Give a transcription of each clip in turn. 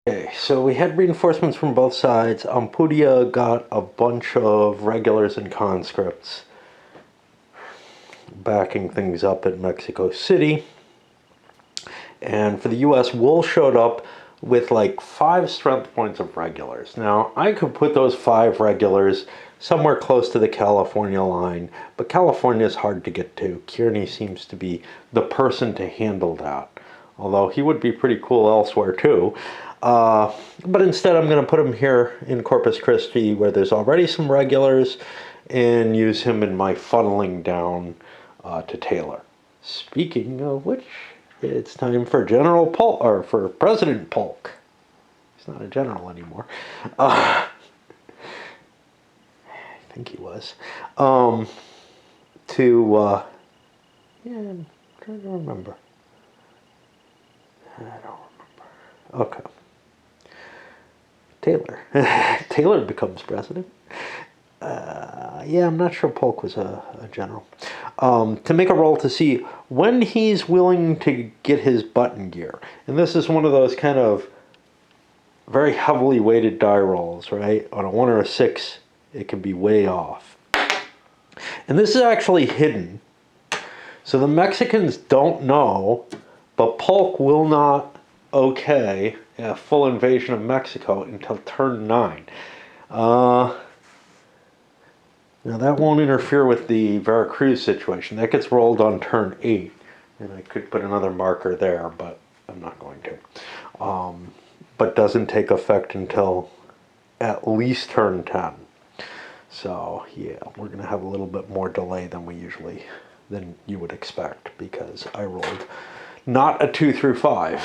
Okay, so we had reinforcements from both sides. Ampudia got a bunch of regulars and conscripts backing things up at Mexico City. And for the US, Wool showed up with like 5 strength points of regulars. Now, I could put those 5 regulars somewhere close to the California line, but California is hard to get to. Kearny seems to be the person to handle that, although he would be pretty cool elsewhere too. But instead, I'm going to put him here in Corpus Christi, where there's already some regulars, and use him in my funneling down to Taylor. Speaking of which, it's time for General Polk, or for President Polk. He's not a general anymore. I think he was. Yeah, I'm trying to remember. I don't remember. Okay. Taylor. Taylor becomes president. Yeah, I'm not sure Polk was a general. To make a roll to see when he's willing to get his button gear. And this is one of those kind of very heavily weighted die rolls, right? On a 1 or a 6, it can be way off. And this is actually hidden. So the Mexicans don't know, but Polk will not okay a full invasion of Mexico until turn 9. Now that won't interfere with the Veracruz situation. That gets rolled on turn 8. And I could put another marker there, but I'm not going to. But doesn't take effect until at least turn 10. So yeah, we're going to have a little bit more delay than you would expect, because I rolled not a 2 through 5.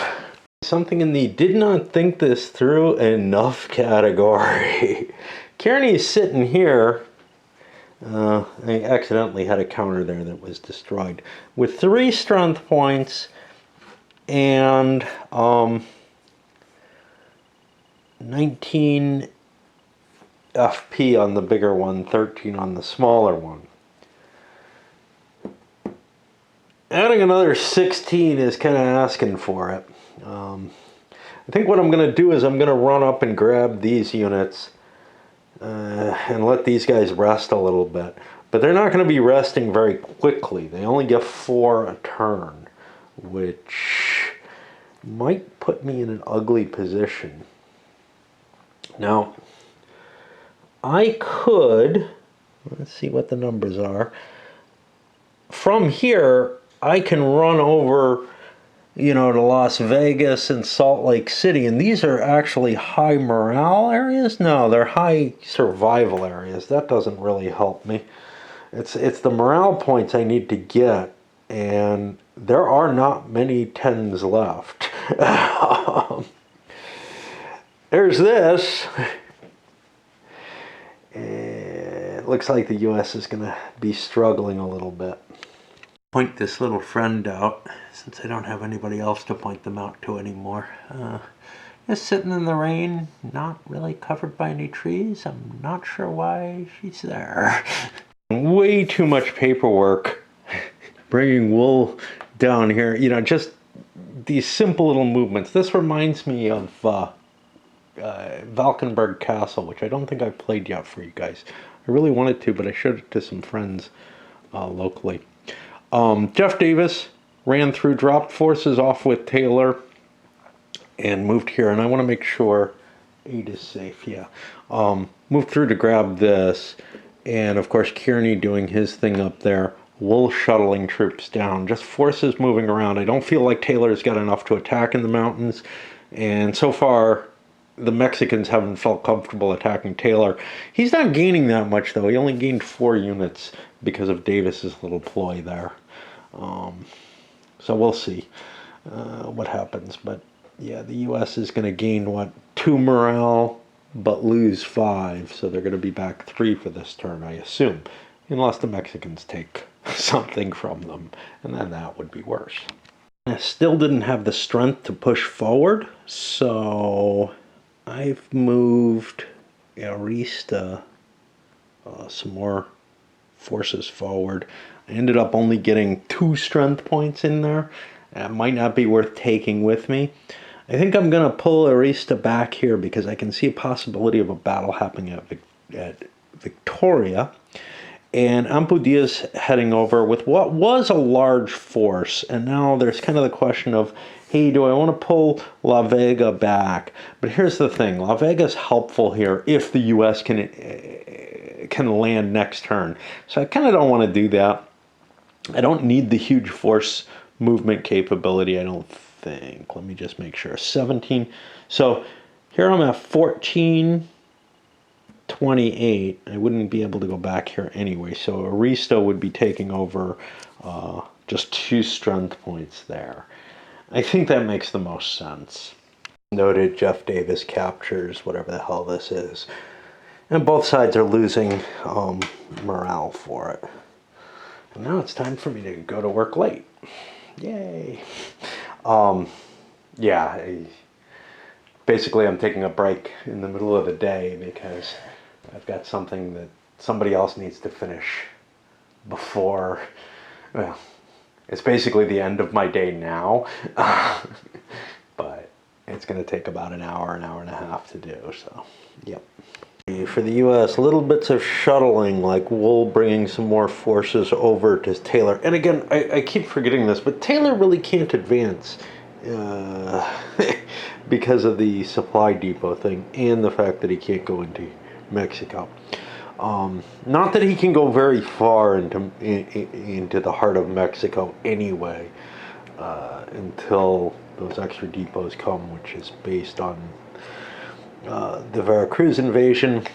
Something in the did not think this through enough category. Kearny's sitting here. I accidentally had a counter there that was destroyed. With 3 strength points and 19 FP on the bigger one, 13 on the smaller one. Adding another 16 is kind of asking for it. I think what I'm going to do is I'm going to run up and grab these units and let these guys rest a little bit. But they're not going to be resting very quickly. They only get 4 a turn, which might put me in an ugly position. Now, I could, let's see what the numbers are. From here, I can run over, to Las Vegas and Salt Lake City, and these are actually high morale areas? No, they're high survival areas. That doesn't really help me. It's the morale points I need to get, and there are not many 10s left. There's this. It looks like the US is going to be struggling a little bit. Point this little friend out, since I don't have anybody else to point them out to anymore. Just sitting in the rain, not really covered by any trees. I'm not sure why she's there. Way too much paperwork bringing Wool down here. Just these simple little movements. This reminds me of Valkenburg Castle, which I don't think I've played yet for you guys. I really wanted to, but I showed it to some friends locally. Jeff Davis ran through, dropped forces off with Taylor, and moved here. And I want to make sure 8 is safe. Yeah. Moved through to grab this. And of course, Kearny doing his thing up there. Wool shuttling troops down. Just forces moving around. I don't feel like Taylor's got enough to attack in the mountains. And so far, the Mexicans haven't felt comfortable attacking Taylor. He's not gaining that much, though. He only gained 4 units because of Davis's little ploy there. So we'll see what happens. But yeah, the U.S. is going to gain, 2 morale, but lose 5. So they're going to be back 3 for this turn, I assume. Unless the Mexicans take something from them. And then that would be worse. I still didn't have the strength to push forward. So I've moved Arista some more forces forward. I ended up only getting 2 strength points in there. That might not be worth taking with me. I think I'm going to pull Arista back here because I can see a possibility of a battle happening at Victoria. And Ampou Diaz heading over with what was a large force. And now there's kind of the question of, hey, do I want to pull La Vega back? But here's the thing. La Vega's helpful here if the U.S. can land next turn. So I kind of don't want to do that. I don't need the huge force movement capability, I don't think. Let me just make sure. 17. So here I'm at 14. 28. I wouldn't be able to go back here anyway, so Arista would be taking over just 2 strength points there. I think that makes the most sense. Noted Jeff Davis captures whatever the hell this is, and both sides are losing morale for it. And now it's time for me to go to work late. Yay. Yeah, basically I'm taking a break in the middle of the day because I've got something that somebody else needs to finish before, well, it's basically the end of my day now, but it's going to take about an hour and a half to do, so, yep. For the U.S., little bits of shuttling, like Wool bringing some more forces over to Taylor. And again, I keep forgetting this, but Taylor really can't advance because of the supply depot thing and the fact that he can't go into Mexico. Not that he can go very far into the heart of Mexico anyway, until those extra depots come, which is based on the Veracruz invasion.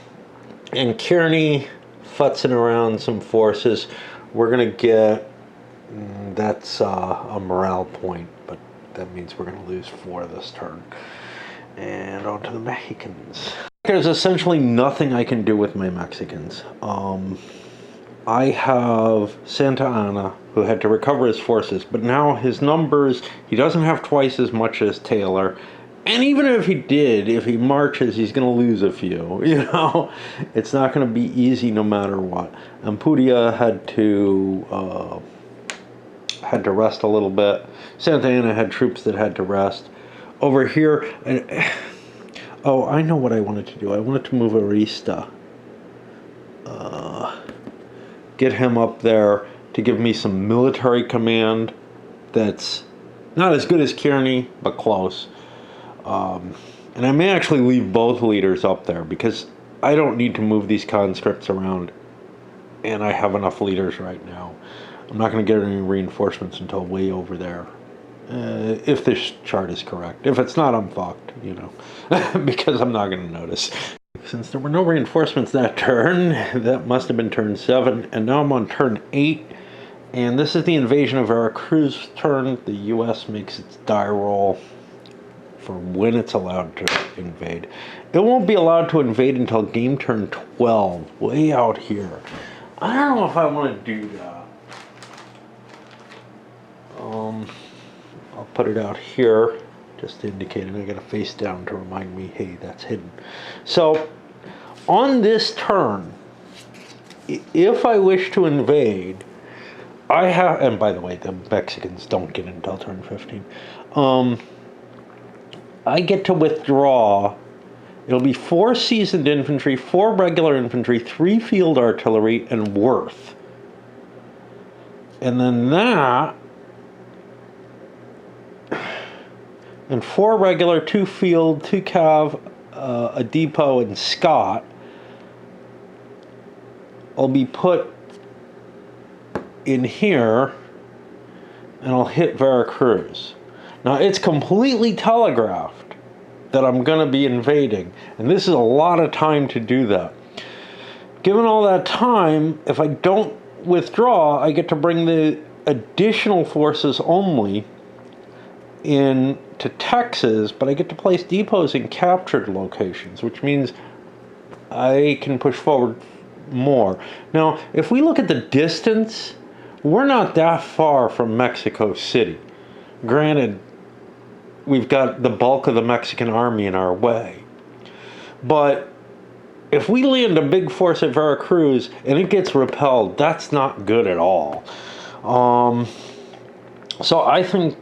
And Kearney futzing around some forces. We're going to get, that's a morale point, but that means we're going to lose 4 this turn. And on to the Mexicans. There's essentially nothing I can do with my Mexicans. I have Santa Anna, who had to recover his forces, but now his numbers, he doesn't have twice as much as Taylor. And even if he did, if he marches, he's going to lose a few, you know? It's not going to be easy no matter what. Ampudia had to rest a little bit. Santa Anna had troops that had to rest. Over here, oh, I know what I wanted to do. I wanted to move Arista. Get him up there to give me some military command that's not as good as Kearney, but close. And I may actually leave both leaders up there because I don't need to move these conscripts around, and I have enough leaders right now. I'm not going to get any reinforcements until way over there, if this chart is correct. If it's not, I'm fucked, you know, because I'm not going to notice. Since there were no reinforcements that turn, that must have been turn 7, and now I'm on turn 8, and this is the invasion of Veracruz turn. The U.S. makes its die roll for when it's allowed to invade. It won't be allowed to invade until game turn 12, way out here. I don't know if I want to do that. I'll put it out here just to indicate it. I got a face down to remind me, hey, that's hidden. So on this turn, if I wish to invade, I have, and by the way, the Mexicans don't get until turn 15. I get to withdraw. It'll be 4 seasoned infantry, 4 regular infantry, 3 field artillery, and Worth. And then that, and 4 regular, 2 field, 2 cav, a depot, and Scott will be put in here, and I'll hit Veracruz. Now, it's completely telegraphed that I'm going to be invading, and this is a lot of time to do that. Given all that time, if I don't withdraw, I get to bring the additional forces only in to Texas, but I get to place depots in captured locations, which means I can push forward more. Now, if we look at the distance, we're not that far from Mexico City. Granted, we've got the bulk of the Mexican army in our way. But if we land a big force at Veracruz and it gets repelled, that's not good at all. So I think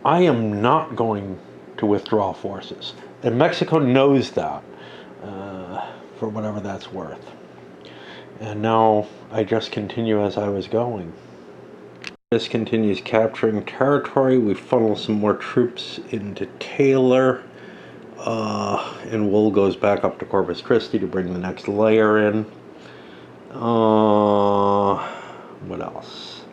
I am not going to withdraw forces. And Mexico knows that, for whatever that's worth. And now I just continue as I was going. This continues capturing territory. We funnel some more troops into Taylor. And Wool goes back up to Corpus Christi to bring the next layer in. What else?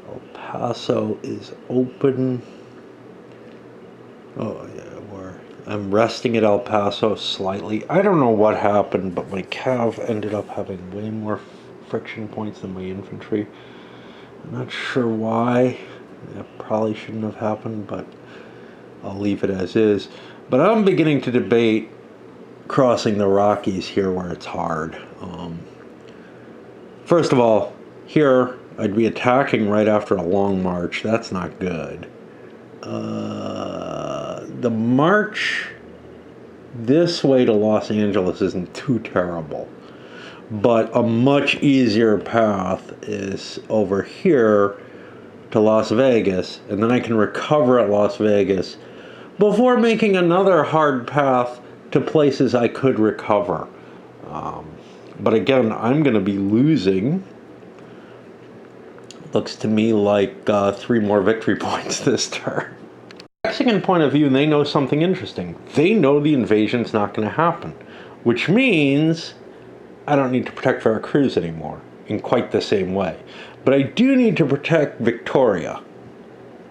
El Paso is open. Oh yeah, I'm resting at El Paso slightly. I don't know what happened, but my cav ended up having way more friction points than my infantry. I'm not sure why. That probably shouldn't have happened, but I'll leave it as is. But I'm beginning to debate crossing the Rockies here where it's hard. First of all, here I'd be attacking right after a long march. That's not good. The march this way to Los Angeles isn't too terrible, but a much easier path is over here to Las Vegas, and then I can recover at Las Vegas before making another hard path to places I could recover. But again, I'm going to be losing, looks to me like 3 more victory points this turn. Mexican point of view, they know something interesting. They know the invasion's not going to happen, which means I don't need to protect Veracruz anymore in quite the same way. But I do need to protect Victoria.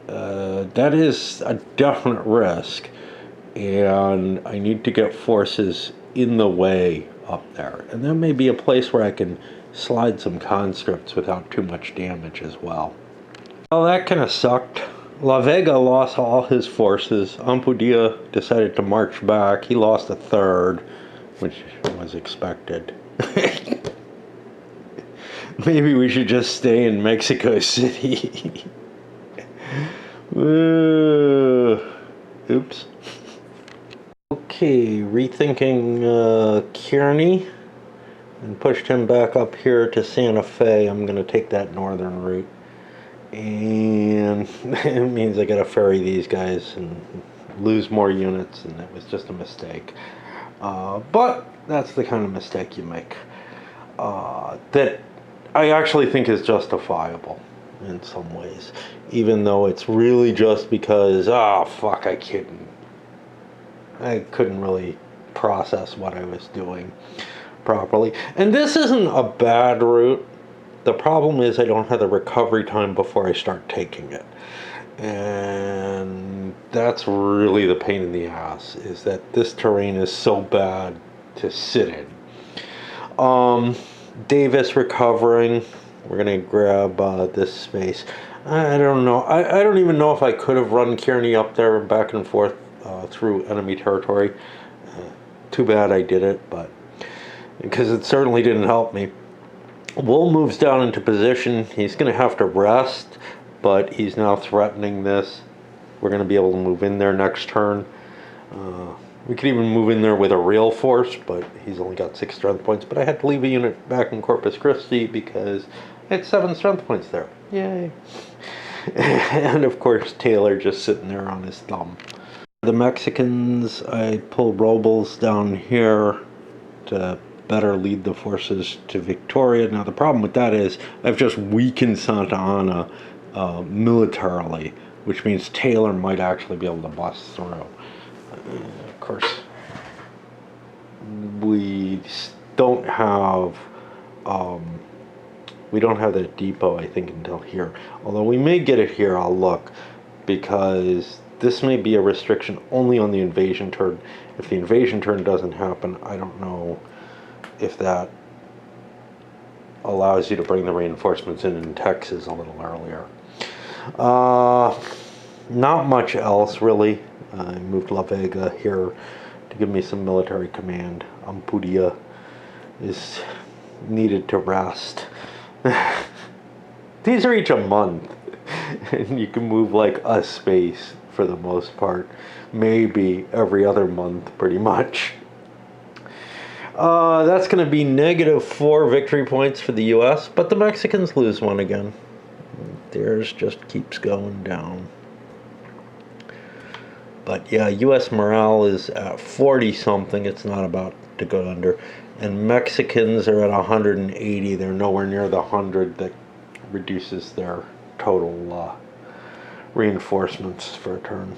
That is a definite risk, and I need to get forces in the way up there. And that may be a place where I can slide some conscripts without too much damage as well. Well, that kind of sucked. La Vega lost all his forces. Ampudia decided to march back. He lost a third, which was expected. Maybe we should just stay in Mexico City. Oops. Okay, rethinking Kearney and pushed him back up here to Santa Fe. I'm going to take that northern route. And it means I gotta ferry these guys and lose more units, and it was just a mistake. But that's the kind of mistake you make. That I actually think is justifiable in some ways, even though it's really just because, fuck, I couldn't really process what I was doing properly. And this isn't a bad route. The problem is I don't have the recovery time before I start taking it. And that's really the pain in the ass, is that this terrain is so bad to sit in. Davis recovering. We're going to grab this space. I don't know. I don't even know if I could have run Kearney up there back and forth through enemy territory. Too bad I did it, but because it certainly didn't help me. Wool moves down into position. He's going to have to rest, but he's now threatening this. We're going to be able to move in there next turn. We could even move in there with a real force, but he's only got 6 strength points. But I had to leave a unit back in Corpus Christi because I had 7 strength points there. Yay. And of course, Taylor just sitting there on his thumb. The Mexicans, I pull Robles down here to better lead the forces to Victoria. Now the problem with that is I've just weakened Santa Ana militarily, which means Taylor might actually be able to bust through. Of course, we don't have the depot, I think, until here. Although we may get it here, I'll look, because this may be a restriction only on the invasion turn. If the invasion turn doesn't happen, I don't know if that allows you to bring the reinforcements in Texas a little earlier. Not much else, really. I moved La Vega here to give me some military command. Ampudia is needed to rest. These are each a month, and you can move like a space for the most part. Maybe every other month, pretty much. That's going to be -4 victory points for the U.S., but the Mexicans lose one again. theirs just keeps going down. But yeah, U.S. morale is at 40 something. It's not about to go under. And Mexicans are at 180. They're nowhere near the 100 that reduces their total reinforcements for a turn.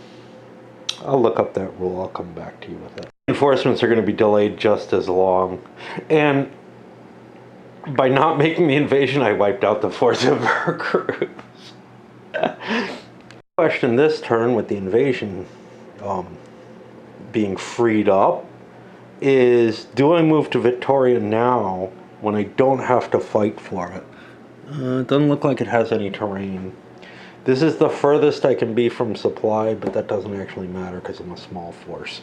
I'll look up that rule. I'll come back to you with it. Reinforcements are going to be delayed just as long. And by not making the invasion, I wiped out the force of our crews. Question this turn with the invasion being freed up is, do I move to Victoria now when I don't have to fight for it? It doesn't look like it has any terrain. This is the furthest I can be from supply, but that doesn't actually matter because I'm a small force.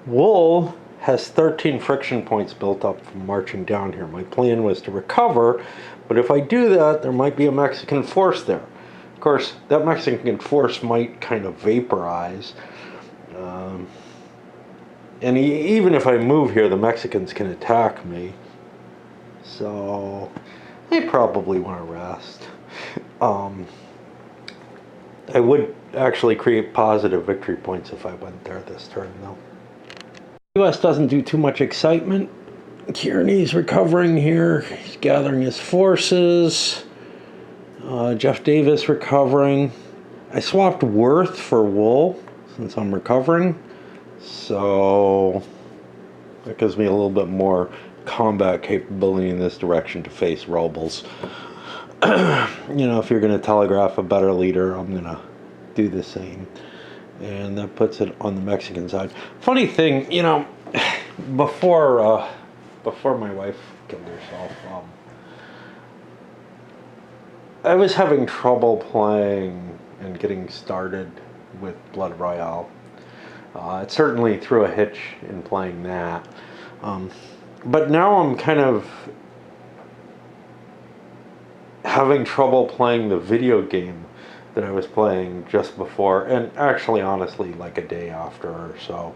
Wool has 13 friction points built up from marching down here. My plan was to recover, but if I do that, there might be a Mexican force there. Of course, that Mexican force might kind of vaporize. And even if I move here, the Mexicans can attack me. So I probably want to rest. I would actually create positive victory points if I went there this turn, though. The U.S. doesn't do too much excitement. Kearney's recovering here. He's gathering his forces. Jeff Davis recovering. I swapped Worth for Wool since I'm recovering. So that gives me a little bit more combat capability in this direction to face Robles. You know, if you're going to telegraph a better leader, I'm going to do the same. And that puts it on the Mexican side. Funny thing, you know, before my wife killed herself, I was having trouble playing and getting started with Blood Royale. It certainly threw a hitch in playing that. But now I'm kind of having trouble playing the video game that I was playing just before, and actually, honestly, like a day after or so,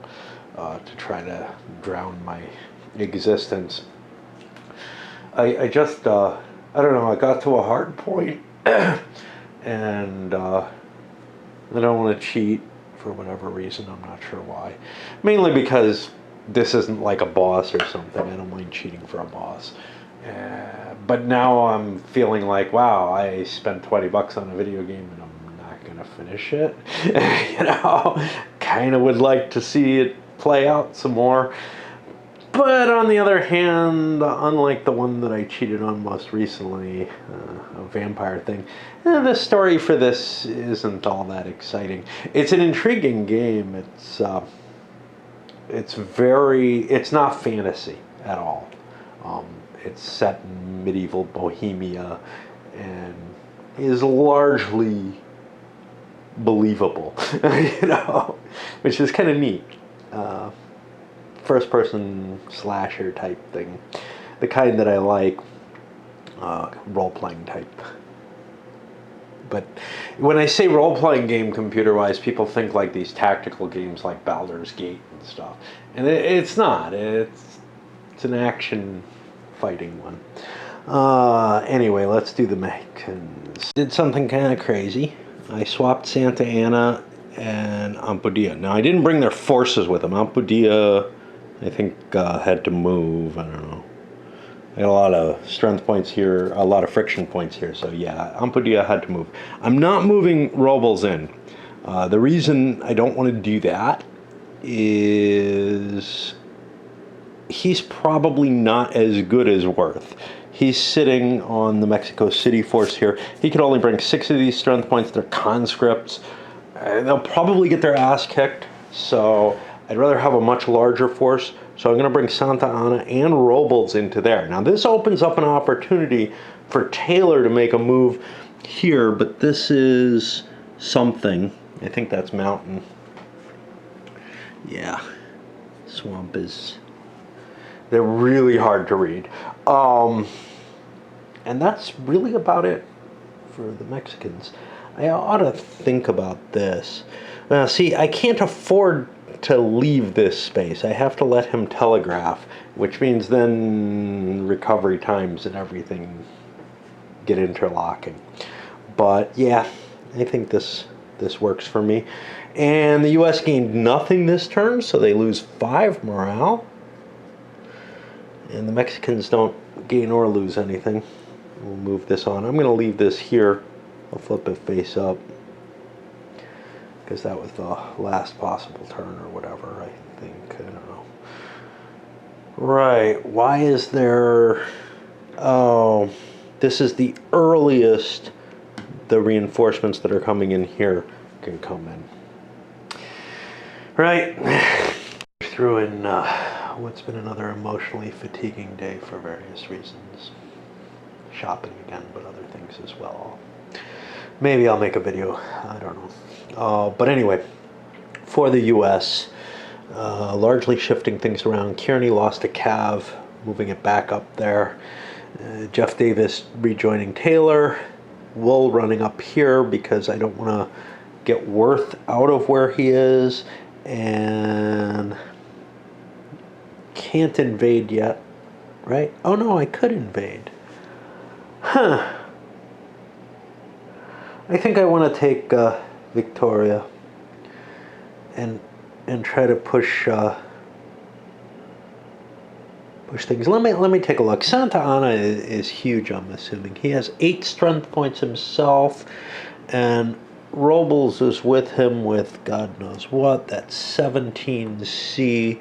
to try to drown my existence. I just, I don't know, I got to a hard point, and I don't want to cheat for whatever reason. I'm not sure why. Mainly because this isn't like a boss or something. I don't mind cheating for a boss. But now I'm feeling like, wow, I spent 20 bucks on a video game and I'm not going to finish it. You know, kind of would like to see it play out some more. But on the other hand, unlike the one that I cheated on most recently, a vampire thing, the story for this isn't all that exciting. It's an intriguing game. It's not fantasy at all. It's set in medieval Bohemia and is largely believable, you know, which is kind of neat. First-person slasher type thing, the kind that I like, role-playing type. But when I say role-playing game computer-wise, people think like these tactical games like Baldur's Gate and stuff, and it's not. It's an action fighting one. Anyway, let's do the Mexicans. Did something kind of crazy. I swapped Santa Anna and Ampudia. Now, I didn't bring their forces with them. Ampudia, I think, had to move. I don't know. I got a lot of strength points here, a lot of friction points here. So yeah, Ampudia had to move. I'm not moving Robles in. The reason I don't want to do that is he's probably not as good as Worth. He's sitting on the Mexico City force here. He could only bring 6 of these strength points. They're conscripts. They'll probably get their ass kicked. So I'd rather have a much larger force. So I'm going to bring Santa Anna and Robles into there. Now this opens up an opportunity for Taylor to make a move here, but this is something. I think that's mountain. Yeah. Swamp is... They're really hard to read. And that's really about it for the Mexicans. I ought to think about this. See, I can't afford to leave this space. I have to let him telegraph, which means then recovery times and everything get interlocking. But yeah, I think this works for me. And the U.S. gained nothing this turn, so they lose 5 morale. And the Mexicans don't gain or lose anything. We'll move this on. I'm going to leave this here. I'll flip it face up, because that was the last possible turn or whatever, I think. I don't know. Right. Why is there... Oh, this is the earliest the reinforcements that are coming in here can come in. Right. Threw in what's been another emotionally fatiguing day for various reasons. Shopping again, but other things as well. Maybe I'll make a video. I don't know. But anyway, for the U.S., largely shifting things around. Kearney lost a Cav, moving it back up there. Jeff Davis rejoining Taylor. Wool running up here because I don't want to get Worth out of where he is. And can't invade yet, right? Oh no, I could invade. Huh. I think I want to take Victoria and try to push things. Let me take a look. Santa Anna is huge, I'm assuming. He has 8 strength points himself, and Robles is with him with God knows what. That's 17C,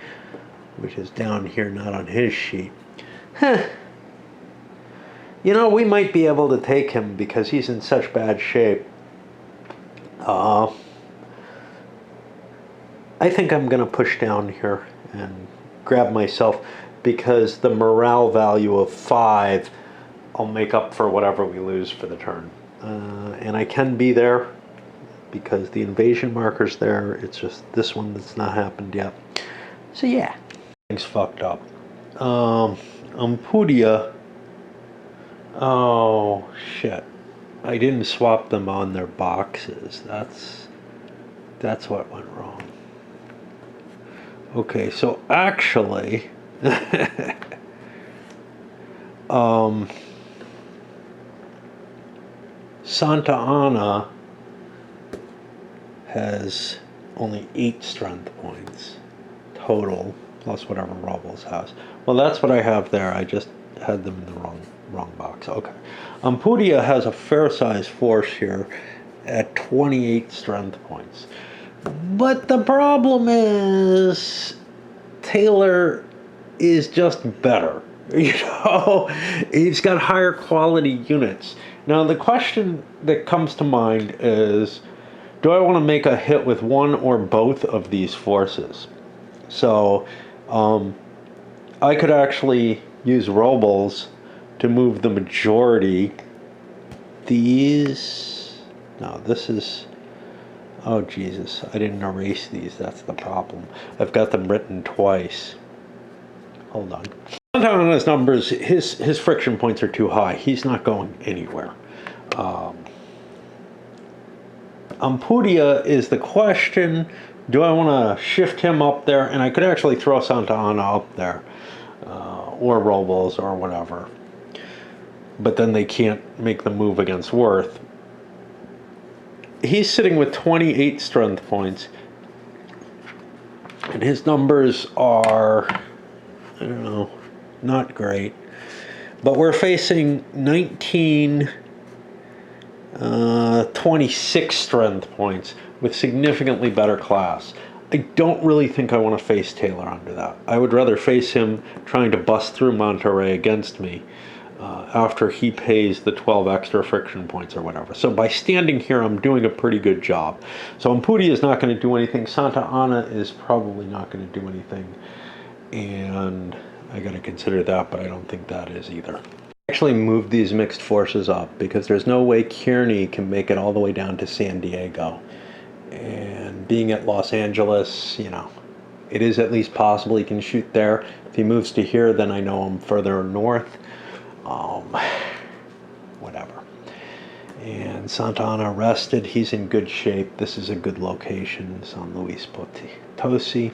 which is down here, not on his sheet. Huh. You know, we might be able to take him because he's in such bad shape. I think I'm going to push down here and grab myself, because the morale value of 5 I'll make up for whatever we lose for the turn. And I can be there because the invasion marker's there. It's just this one that's not happened yet. So yeah, things fucked up. Ampudia. Oh shit! I didn't swap them on their boxes. That's what went wrong. Okay, so actually, Santa Anna has only 8 strength points total, plus whatever Robles has. Well, that's what I have there. I just had them in the wrong box. Okay. Ampudia has a fair-sized force here at 28 strength points. But the problem is Taylor is just better. You know, he's got higher quality units. Now, the question that comes to mind is, do I want to make a hit with one or both of these forces? So, I could actually use Robles to move the majority. These... No, this is... Oh, Jesus. I didn't erase these. That's the problem. I've got them written twice. Hold on. Santana's numbers, his friction points are too high. He's not going anywhere. Ampudia is the question. Do I want to shift him up there? And I could actually throw Santa Anna up there. Or Robles or whatever. But then they can't make the move against Worth. He's sitting with 28 strength points. And his numbers are, I don't know, not great. But we're facing 26 strength points with significantly better class. I don't really think I want to face Taylor under that. I would rather face him trying to bust through Monterrey against me after he pays the 12 extra friction points or whatever. So by standing here, I'm doing a pretty good job. So Ampudia is not going to do anything. Santa Anna is probably not going to do anything. And I got to consider that, but I don't think that is either. I actually moved these mixed forces up because there's no way Kearney can make it all the way down to San Diego. And being at Los Angeles, you know, it is at least possible he can shoot there. If he moves to here, then I know I'm further north. Whatever. And Santa Anna rested. He's in good shape. This is a good location. San Luis Potosi.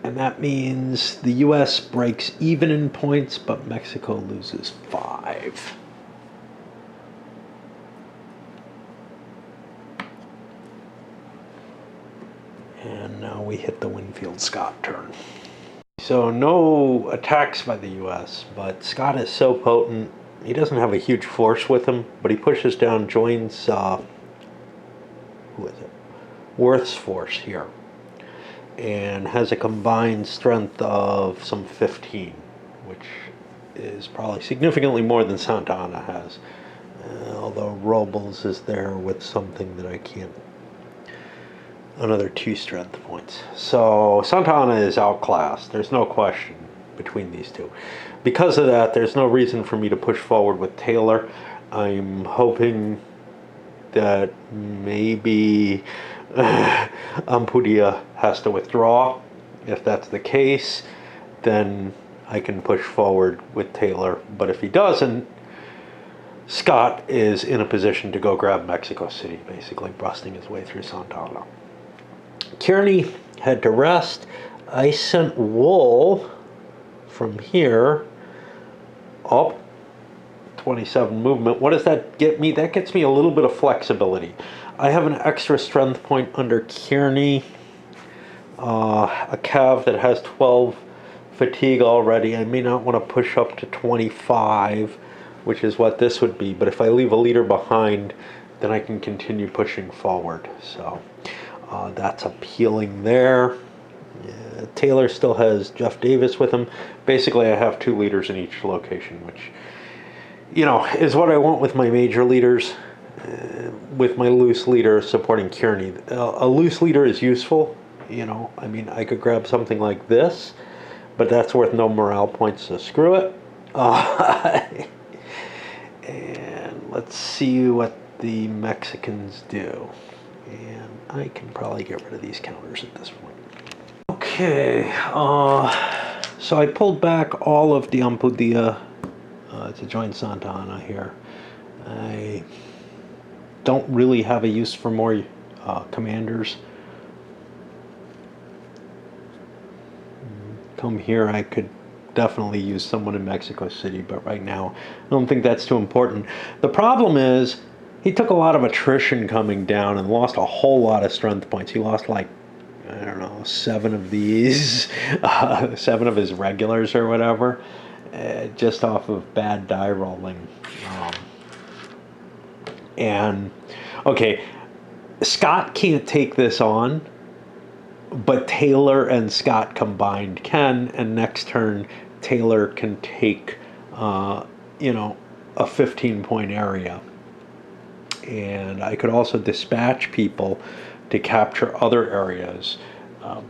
And that means the U.S. breaks even in points, but Mexico loses 5. And now we hit the Winfield Scott turn. So no attacks by the U.S., but Scott is so potent. He doesn't have a huge force with him, but he pushes down, joins, who is it? Worth's force here, and has a combined strength of some 15, which is probably significantly more than Santa Anna has. Although Robles is there with something that I can't. Another 2 strength points. So Santa Anna is outclassed. There's no question between these two. Because of that, there's no reason for me to push forward with Taylor. I'm hoping that maybe Ampudia has to withdraw. If that's the case, then I can push forward with Taylor. But if he doesn't, Scott is in a position to go grab Mexico City, basically busting his way through Santa Anna. Kearny had to rest. I sent Wool from here up 27 movement. What does that get me? That gets me a little bit of flexibility. I have an extra strength point under Kearny, a cav that has 12 fatigue already. I may not want to push up to 25, which is what this would be, but if I leave a leader behind, then I can continue pushing forward. So that's appealing there. Taylor still has Jeff Davis with him. Basically, I have 2 leaders in each location, which, you know, is what I want with my major leaders. With my loose leader supporting Kearny. A loose leader is useful. You know, I mean, I could grab something like this, but that's worth no morale points, so screw it. And let's see what the Mexicans do. And I can probably get rid of these counters at this point. Okay, so I pulled back all of the Ampudia to join Santa Anna here. I don't really have a use for more commanders. Come here, I could definitely use someone in Mexico City, but right now I don't think that's too important. The problem is he took a lot of attrition coming down and lost a whole lot of strength points. He lost like, I don't know, 7 of these, 7 of his regulars or whatever, just off of bad die rolling. And okay, Scott can't take this on, but Taylor and Scott combined can, and next turn Taylor can take, you know, a 15-point area. And I could also dispatch people to capture other areas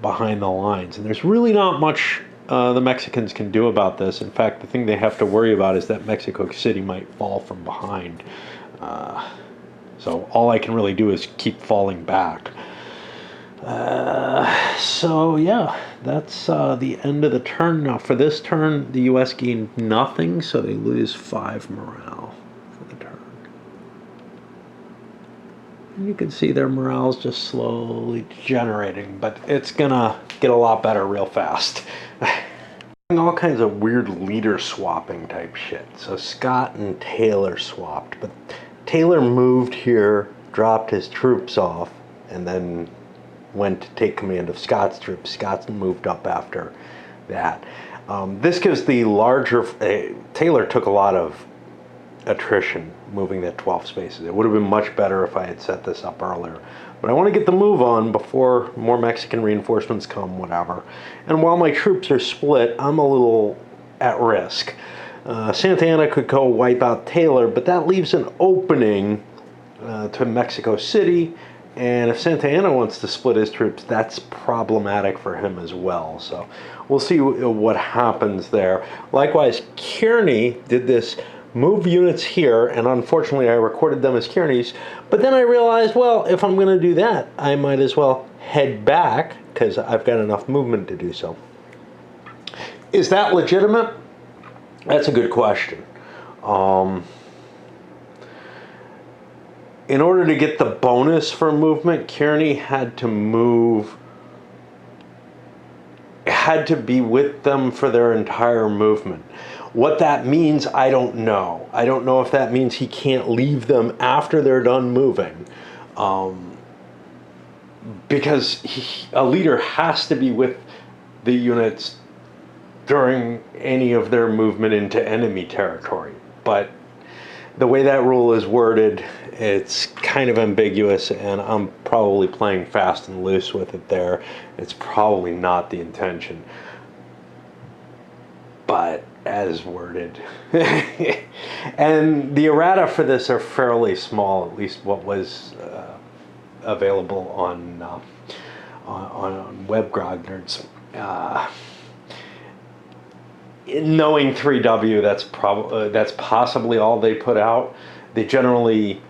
behind the lines. And there's really not much the Mexicans can do about this. In fact, the thing they have to worry about is that Mexico City might fall from behind. So all I can really do is keep falling back. So yeah, that's the end of the turn. Now for this turn, the U.S. gained nothing, so they lose 5 morale for the turn. And you can see their morale's just slowly degenerating, but it's gonna get a lot better real fast. All kinds of weird leader swapping type shit. So Scott and Taylor swapped, but Taylor moved here, dropped his troops off, and then went to take command of Scott's troops. Scott's moved up after that. This gives the larger... Taylor took a lot of attrition moving that 12 spaces. It would have been much better if I had set this up earlier. But I want to get the move on before more Mexican reinforcements come, whatever. And while my troops are split, I'm a little at risk. Santa Anna could go wipe out Taylor, but that leaves an opening to Mexico City. And if Santa Anna wants to split his troops, that's problematic for him as well. So we'll see what happens there. Likewise, Kearny did this move units here, and unfortunately I recorded them as Kearny's. But then I realized, well, if I'm going to do that, I might as well head back, because I've got enough movement to do so. Is that legitimate? That's a good question. In order to get the bonus for movement, Kearny had to move... had to be with them for their entire movement. What that means, I don't know. I don't know if that means he can't leave them after they're done moving. Because a leader has to be with the units during any of their movement into enemy territory. But the way that rule is worded, it's kind of ambiguous, and I'm probably playing fast and loose with it there. It's probably not the intention. But as worded. And the errata for this are fairly small, at least what was available on Web Grognards. Knowing 3W, that's possibly all they put out. They generally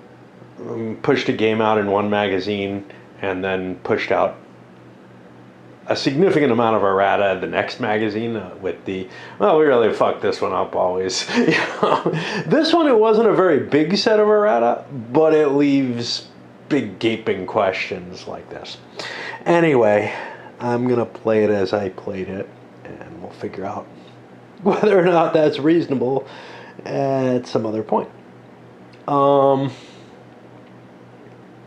pushed a game out in one magazine and then pushed out a significant amount of errata the next magazine with the, well, we really fucked this one up always. This one, it wasn't a very big set of errata, but it leaves big gaping questions like this. Anyway, I'm gonna play it as I played it, and we'll figure out whether or not that's reasonable at some other point.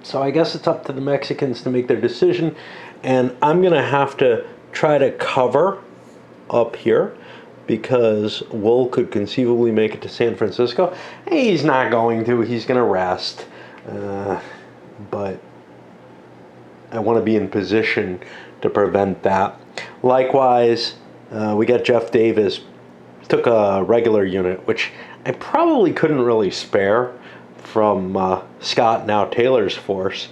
So I guess it's up to the Mexicans to make their decision, and I'm gonna have to try to cover up here because Wool could conceivably make it to San Francisco. He's not going to, he's gonna rest, but I want to be in position to prevent that. Likewise, we got Jeff Davis, took a regular unit, which I probably couldn't really spare from Scott, now Taylor's force,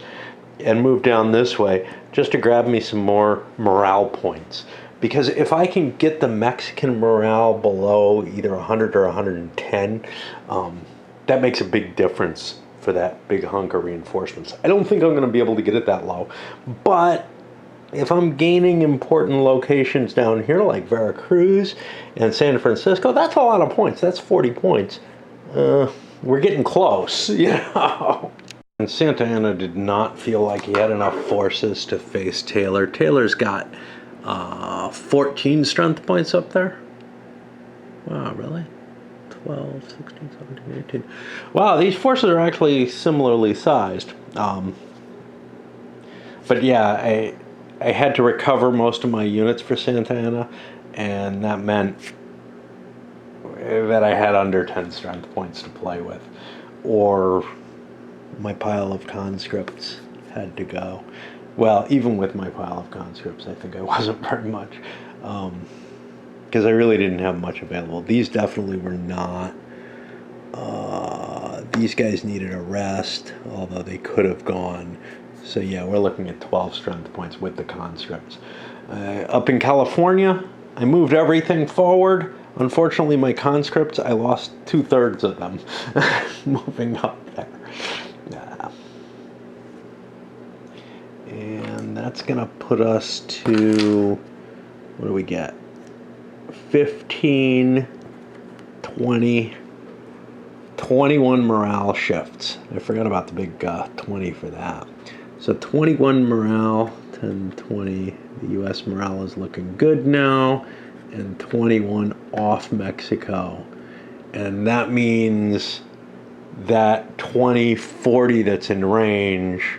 and moved down this way just to grab me some more morale points. Because if I can get the Mexican morale below either 100 or 110, that makes a big difference for that big hunk of reinforcements. I don't think I'm going to be able to get it that low, but if I'm gaining important locations down here like Veracruz and San Francisco, that's a lot of points. That's 40 points. We're getting close, you know. And Santa Anna did not feel like he had enough forces to face Taylor. Taylor's got 14 strength points up there. Wow, really? 12, 16, 17, 18. Wow, these forces are actually similarly sized. But yeah, I had to recover most of my units for Santa Anna, and that meant that I had under 10 strength points to play with, or my pile of conscripts had to go. Well, even with my pile of conscripts, I think I wasn't very much, because I really didn't have much available. These definitely were not. These guys needed a rest, although they could have gone. So yeah, we're looking at 12 strength points with the conscripts. Up in California, I moved everything forward. Unfortunately, my conscripts, I lost 2/3 of them moving up there. And that's gonna put us to, what do we get? 15, 20, 21 morale shifts. I forgot about the big 20 for that. So 21 morale, 10, 20. The U.S. morale is looking good now. And 21 off Mexico. And that means that 20, 40 that's in range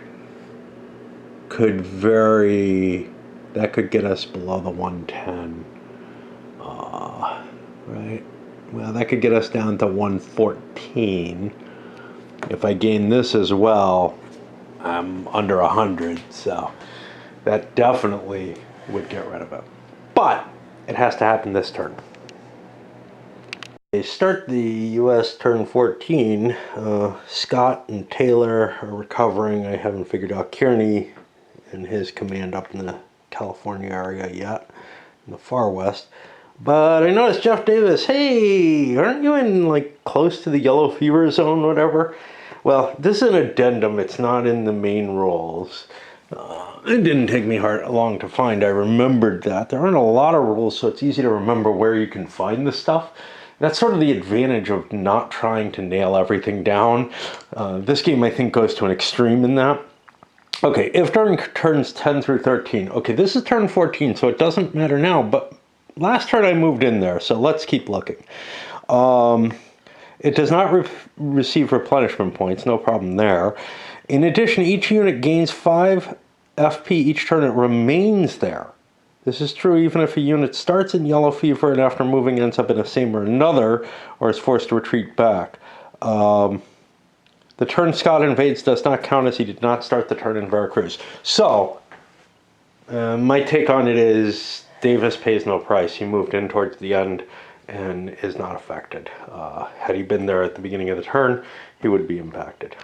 could vary. That could get us below the 110. Right? Well, that could get us down to 114. If I gain this as well, I'm under 100, so that definitely would get rid of it. But it has to happen this turn. They start the U.S. turn 14. Scott and Taylor are recovering. I haven't figured out Kearney and his command up in the California area yet, in the far west. But I noticed Jeff Davis, hey, aren't you in like close to the yellow fever zone, whatever? Well, this is an addendum. It's not in the main rules. It didn't take me long to find. I remembered that. There aren't a lot of rules, so it's easy to remember where you can find this stuff. That's sort of the advantage of not trying to nail everything down. This game, I think, goes to an extreme in that. Okay, if during turns 10 through 13. Okay, this is turn 14, so it doesn't matter now, but last turn I moved in there, so let's keep looking. It does not receive replenishment points, no problem there. In addition, each unit gains 5 FP each turn it remains there. This is true even if a unit starts in yellow fever and after moving ends up in a same or another, or is forced to retreat back. The turn Scott invades does not count as he did not start the turn in Veracruz. So, my take on it is Davis pays no price. He moved in towards the end and is not affected. Had he been there at the beginning of the turn, he would be impacted.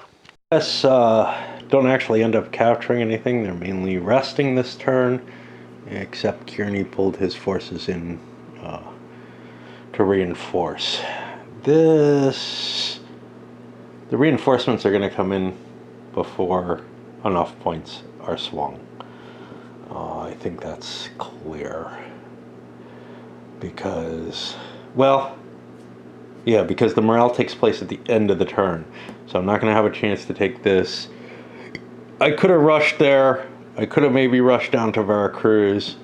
US don't actually end up capturing anything. They're mainly resting this turn, except Kearney pulled his forces in to reinforce. The reinforcements are going to come in before enough points are swung. I think that's clear. Because, well, yeah, because the morale takes place at the end of the turn. So I'm not going to have a chance to take this. I could have rushed there. I could have maybe rushed down to Veracruz.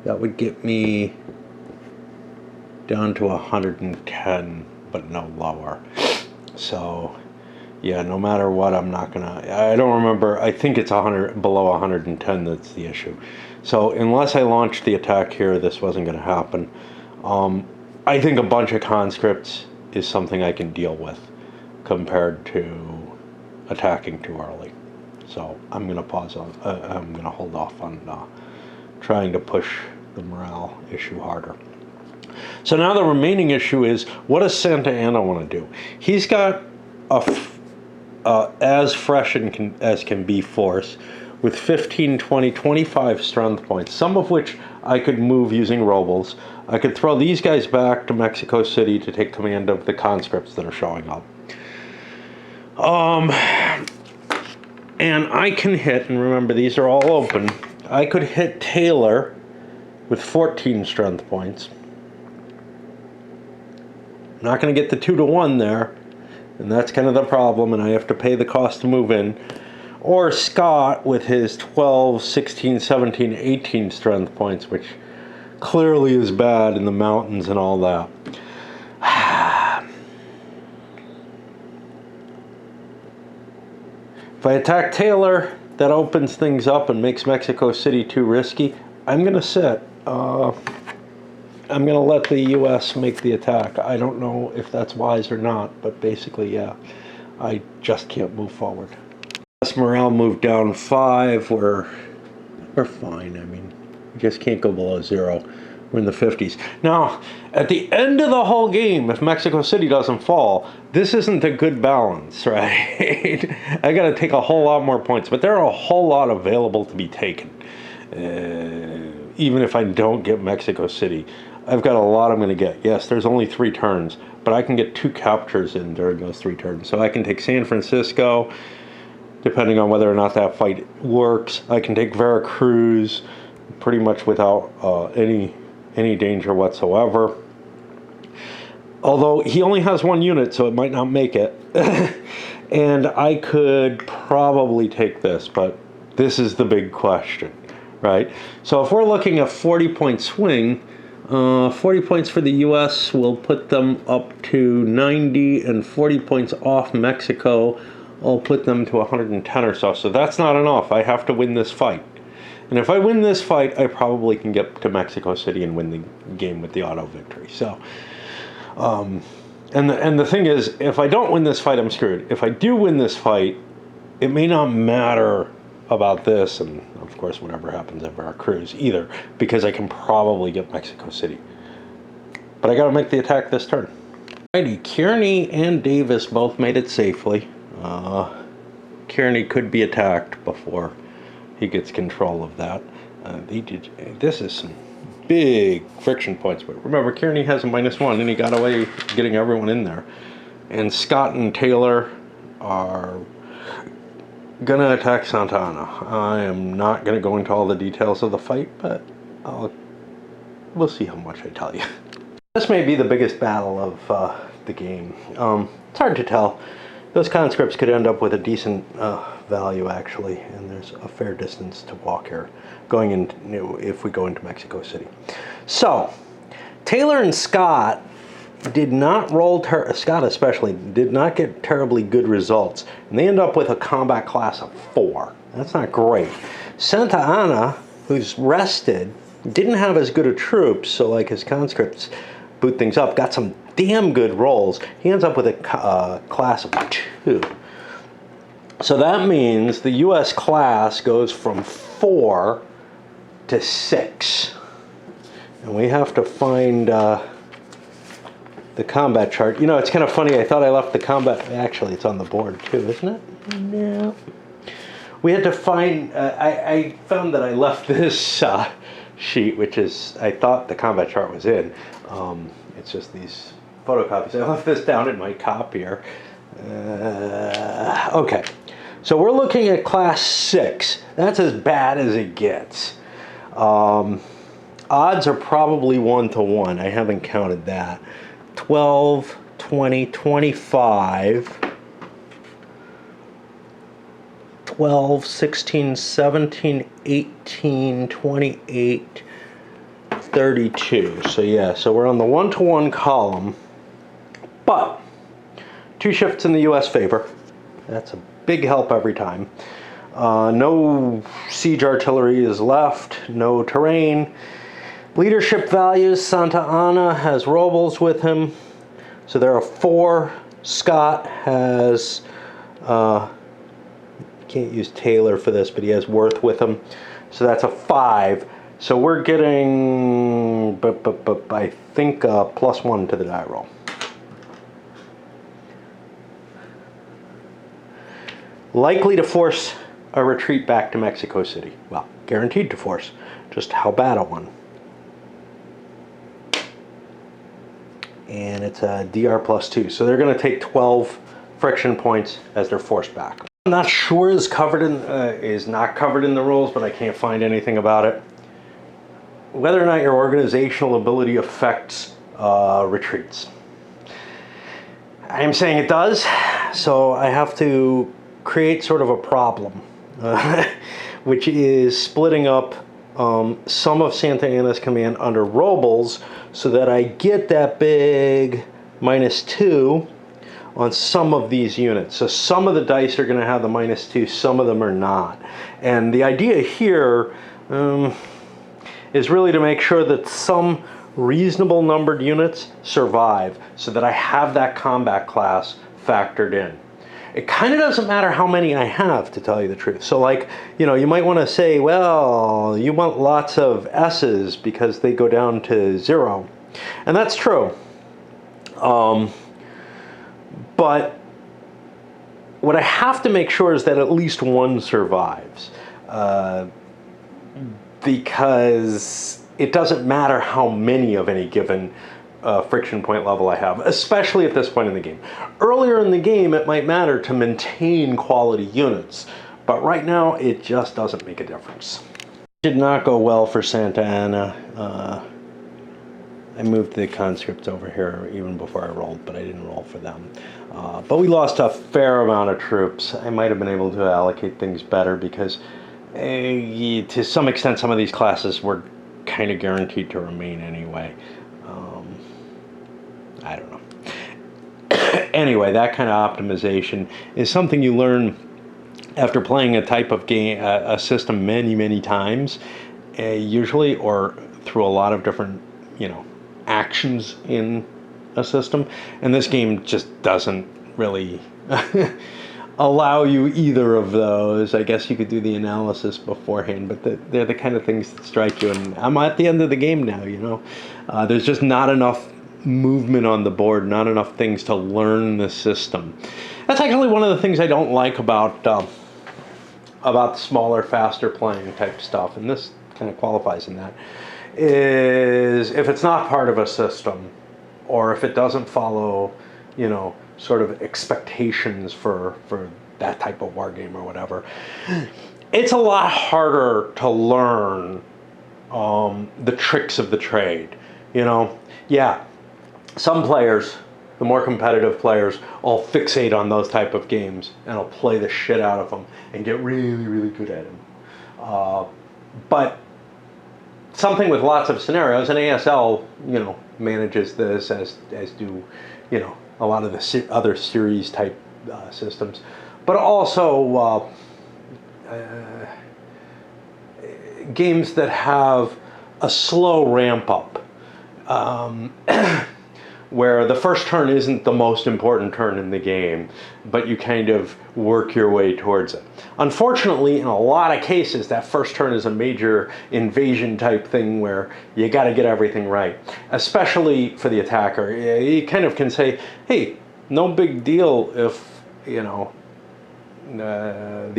That would get me down to 110, but no lower. So, yeah, no matter what, I'm not gonna. I don't remember. I think it's 100 below 110. That's the issue. So unless I launched the attack here, this wasn't going to happen. I think a bunch of conscripts is something I can deal with compared to attacking too early. So I'm going to pause on. I'm going to hold off on trying to push the morale issue harder. So now the remaining issue is, what does Santa Anna want to do? He's got as fresh as can be force with 15, 20, 25 strength points, some of which I could move using Robles. I could throw these guys back to Mexico City to take command of the conscripts that are showing up. And I can hit, and remember these are all open, I could hit Taylor with 14 strength points. I'm not going to get the 2-to-1 there, and that's kind of the problem, and I have to pay the cost to move in. Or Scott with his 12, 16, 17, 18 strength points, which clearly is bad in the mountains and all that. If I attack Taylor, that opens things up and makes Mexico City too risky. I'm going to sit. I'm going to let the U.S. make the attack. I don't know if that's wise or not, but basically, yeah, I just can't move forward. U.S. morale moved down 5. We're fine. I mean, we just can't go below 0. We're in the 50s. Now, at the end of the whole game, if Mexico City doesn't fall, this isn't a good balance, right? I got to take a whole lot more points, but there are a whole lot available to be taken. Even if I don't get Mexico City, I've got a lot I'm going to get. Yes, there's only 3 turns, but I can get 2 captures in during those 3 turns. So I can take San Francisco, depending on whether or not that fight works. I can take Veracruz pretty much without any danger whatsoever. Although he only has 1 unit, so it might not make it. And I could probably take this, but this is the big question, right? So if we're looking at 40-point swing, 40 points for the U.S. will put them up to 90, and 40 points off Mexico will put them to 110 or so. So that's not enough. I have to win this fight. And if I win this fight, I probably can get to Mexico City and win the game with the auto victory. So, and the thing is, if I don't win this fight, I'm screwed. If I do win this fight, it may not matter about this, and of course whatever happens at Veracruz either, because I can probably get Mexico City. But I got to make the attack this turn. Alrighty, Kearney and Davis both made it safely. Kearney could be attacked before he gets control of that. This is some big friction points, but remember, Kearney has a -1, and he got away getting everyone in there. And Scott and Taylor are gonna attack Santa Anna. I am not gonna go into all the details of the fight, but we'll see how much I tell you. This may be the biggest battle of the game. It's hard to tell. Those conscripts could end up with a decent value, actually, and there's a fair distance to walk here, going into, if we go into Mexico City. So, Taylor and Scott did not roll, Scott especially, did not get terribly good results, and they end up with a combat class of 4. That's not great. Santa Anna, who's rested, didn't have as good a troops, so like his conscripts boot things up, got some damn good rolls. He ends up with a class of 2. So that means the U.S. class goes from 4 to 6. And we have to find the combat chart. You know, it's kind of funny. I thought I left the combat. Actually, it's on the board too, isn't it? No. We had to find, I found that I left this sheet, which is, I thought the combat chart was in. It's just these photocopies. I left this down in my copier. Okay, so we're looking at class 6. That's as bad as it gets. Odds are probably 1 to 1. I haven't counted that. 12, 20, 25. 12, 16, 17, 18, 28, 32. So yeah, so we're on the 1 to 1 column, but 2 shifts in the U.S. favor. That's a big help every time. No siege artillery is left, no terrain. Leadership values, Santa Anna has Robles with him, so there are 4. Scott has, can't use Taylor for this, but he has Worth with him, so that's a 5. So we're getting, I think, +1 to the die roll. Likely to force a retreat back to Mexico City. Well, guaranteed to force. Just how bad a one. And it's a DR +2. So they're going to take 12 friction points as they're forced back. I'm not sure is not covered in the rules, but I can't find anything about it. Whether or not your organizational ability affects retreats. I'm saying it does, so I have to create sort of a problem, which is splitting up some of Santa Anna's command under Robles so that I get that big -2 on some of these units. So some of the dice are going to have the -2, some of them are not. And the idea here is really to make sure that some reasonable numbered units survive so that I have that combat class factored in. It kind of doesn't matter how many I have, to tell you the truth. So like, you know, you might want to say, well, you want lots of S's because they go down to 0. And that's true. But what I have to make sure is that at least one survives. Because it doesn't matter how many of any given friction point level I have, especially at this point in the game. Earlier in the game, it might matter to maintain quality units, but right now, it just doesn't make a difference. It did not go well for Santa Anna. I moved the conscripts over here even before I rolled, but I didn't roll for them. But we lost a fair amount of troops. I might have been able to allocate things better because to some extent, some of these classes were kind of guaranteed to remain anyway. I don't know. Anyway, that kind of optimization is something you learn after playing a type of game, a system many times, usually, or through a lot of different, you know, actions in a system. And this game just doesn't really allow you either of those. I guess you could do the analysis beforehand, but they're the kind of things that strike you. And I'm at the end of the game now, you know. There's just not enough movement on the board, not enough things to learn the system. That's actually one of the things I don't like about smaller, faster playing type stuff, and this kind of qualifies in that, is if it's not part of a system, or if it doesn't follow, you know, sort of expectations for that type of war game or whatever, it's a lot harder to learn the tricks of the trade. You know, yeah, some players, the more competitive players, all fixate on those type of games and will play the shit out of them and get really, really good at them. But something with lots of scenarios, and ASL, manages this as do, a lot of the other series type systems, but also games that have a slow ramp up, where the first turn isn't the most important turn in the game, but you kind of work your way towards it. Unfortunately, in a lot of cases, that first turn is a major invasion type thing where you got to get everything right, especially for the attacker. You kind of can say, hey, no big deal if, the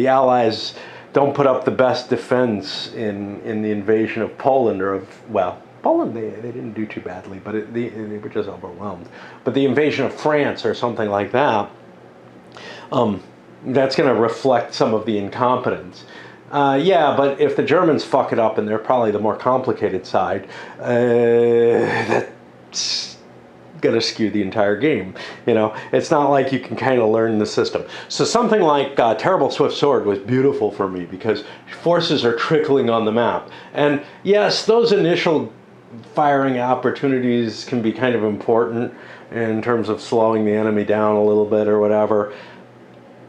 Allies don't put up the best defense in the invasion of Poland, or Poland, they didn't do too badly, but they were just overwhelmed. But the invasion of France or something like that, that's going to reflect some of the incompetence. Yeah, but if the Germans fuck it up and they're probably the more complicated side, that's going to skew the entire game. It's not like you can kind of learn the system. So something like Terrible Swift Sword was beautiful for me because forces are trickling on the map. And yes, those initial firing opportunities can be kind of important in terms of slowing the enemy down a little bit or whatever.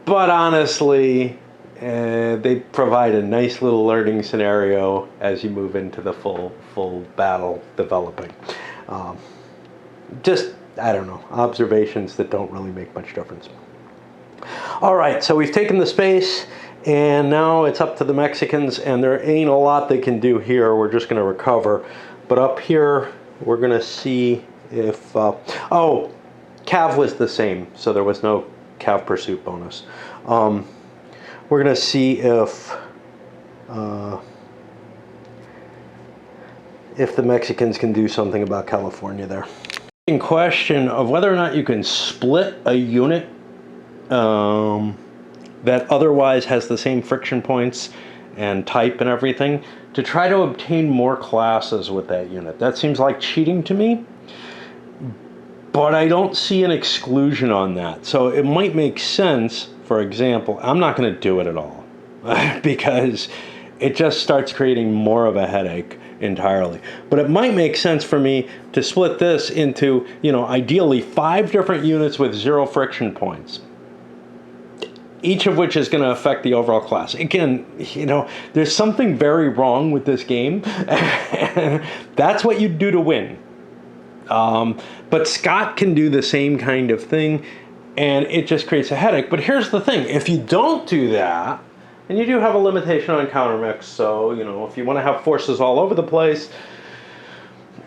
But honestly, they provide a nice little learning scenario as you move into the full battle developing. Just, I don't know, observations that don't really make much difference. All right, so we've taken the space, and now it's up to the Mexicans, and there ain't a lot they can do here. We're just going to recover. But up here, we're going to see if... Cav was the same, so there was no Cav Pursuit bonus. We're going to see if the Mexicans can do something about California there. In question of whether or not you can split a unit that otherwise has the same friction points and type and everything to try to obtain more classes with that unit. That seems like cheating to me, but I don't see an exclusion on that. So it might make sense, for example, I'm not going to do it at all because it just starts creating more of a headache entirely. But it might make sense for me to split this into, ideally 5 different units with 0 friction points, each of which is going to affect the overall class. Again, there's something very wrong with this game. That's what you do to win. But Scott can do the same kind of thing, and it just creates a headache. But here's the thing. If you don't do that, and you do have a limitation on countermix, so, if you want to have forces all over the place,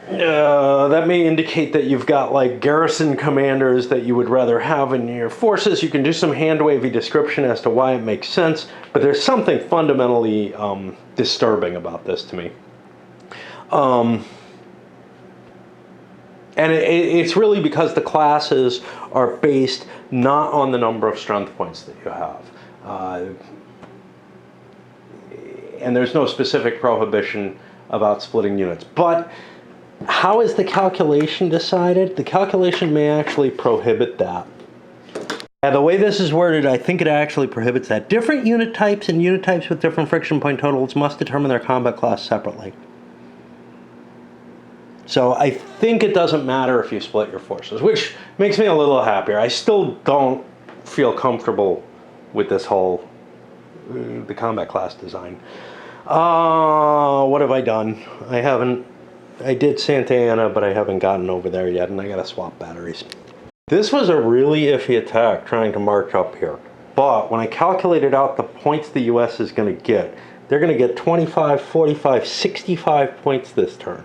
that may indicate that you've got like garrison commanders that you would rather have in your forces. You can do some hand-wavy description as to why it makes sense, but there's something fundamentally disturbing about this to me. And it's really because the classes are based not on the number of strength points that you have. And there's no specific prohibition about splitting units. But how is the calculation decided? The calculation may actually prohibit that. And the way this is worded, I think it actually prohibits that. Different unit types and unit types with different friction point totals must determine their combat class separately. So I think it doesn't matter if you split your forces, which makes me a little happier. I still don't feel comfortable with this whole the combat class design. What have I done? I did Santa Ana, but I haven't gotten over there yet, and I gotta swap batteries. This was a really iffy attack trying to march up here. But when I calculated out the points the US is gonna get, they're gonna get 25, 45, 65 points this turn.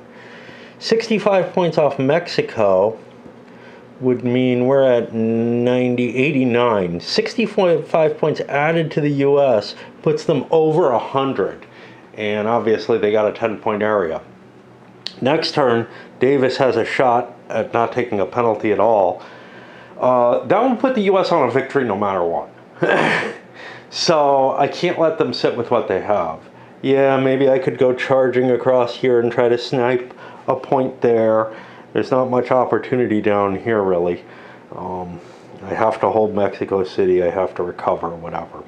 65 points off Mexico would mean we're at 90, 89. 65 points added to the US puts them over 100. And obviously they got a 10-point area. Next turn, Davis has a shot at not taking a penalty at all. That will put the US on a victory no matter what. So I can't let them sit with what they have. Yeah, maybe I could go charging across here and try to snipe a point there. there's not much opportunity down here, really. I have to hold Mexico City. I have to recover, whatever.